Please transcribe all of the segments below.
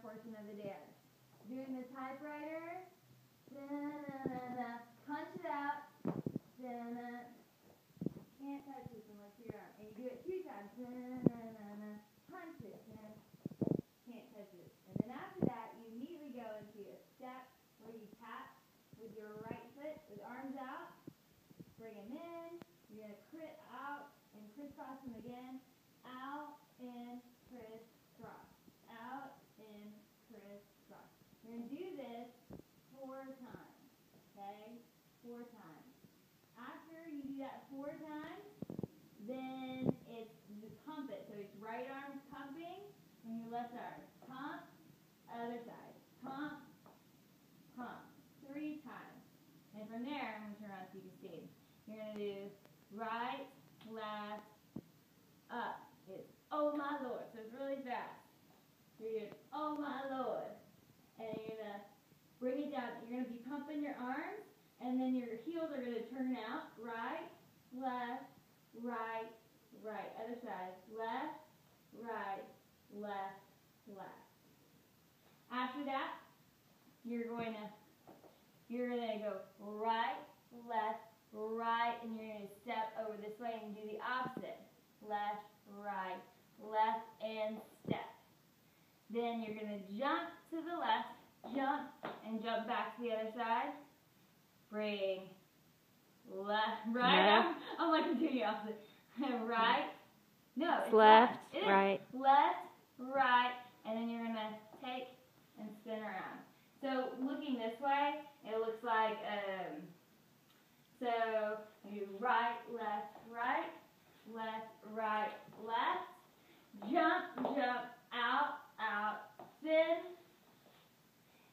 portion of the dance. Doing the typewriter, punch it out, can't touch this unless you're arm. And you do it 2 times, punch it, can't touch it. And then after that, you immediately go into a step where you tap with your right foot with arms out, bring them in, you're going to crit out and crisscross them again, out, in, crisscross, out, in, crisscross. You're going to do this 4 times, okay? 4 times. After you do that 4 times, then it's you pump it. So it's right arm pumping and your left arm. Pump, other side. Pump, pump. 3 times. And from there, I'm going to turn around so you can see. You're going to do right, left, up. It's oh my Lord. So it's really fast. You're doing oh my Lord. And you're going to bring it down. You're going to be pumping your arms. And then your heels are going to turn out. Right, left, right, right. Other side. Left, right, left, left. After that, you're going to go right, left, right, and you're going to step over this way and do the opposite. Left, right, left, and step. Then you're going to jump to the left, jump, and jump back to the other side. Bring left, right. No. I'm like I'm doing the opposite. Right. No, it's left, left. right. Left, right, and then you're going to take and spin around. So looking this way, it looks like, so you right, left, right, left, right, left, jump, jump, out, out, spin.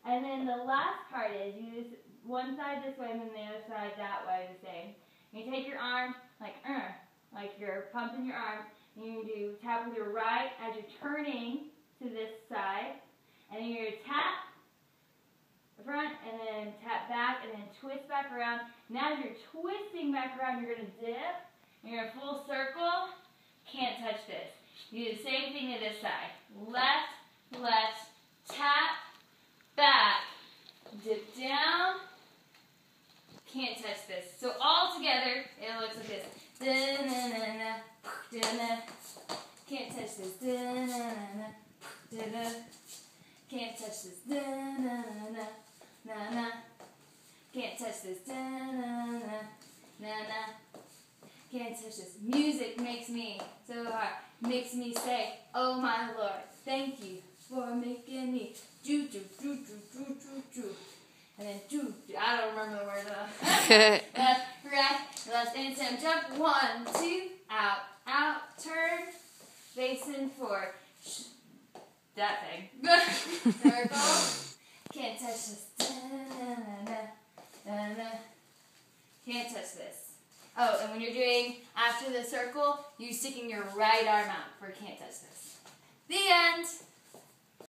And then the last part is you use one side this way and then the other side that way the same. And you take your arms like you're pumping your arms, and you do tap with your right as you're turning to this side, and then you're going to tap front and then tap back and then twist back around. Now as you're twisting back around, you're going to dip, and you're in a full circle. Can't touch this. You do the same thing to this side. Left, left, tap, back, dip down. Can't touch this. So all together, it looks like this. Da-na-na-na, da-na. Can't touch this. Da-na-na-na, da-na. Can't touch this. Da-na-na-na, na-na. Can't touch this. Da-na-na, na-na. Can't touch this. Music makes me so hard. Makes me say, oh my Lord, thank you for making me do do do do do do do. And then do. I don't remember the words. Left, right, left, and then jump. 1, 2, out, out, turn, facing forward. That thing. Circle. Can't touch this. Can't touch this. Oh, and when you're doing after the circle, you're sticking your right arm out for can't touch this. The end.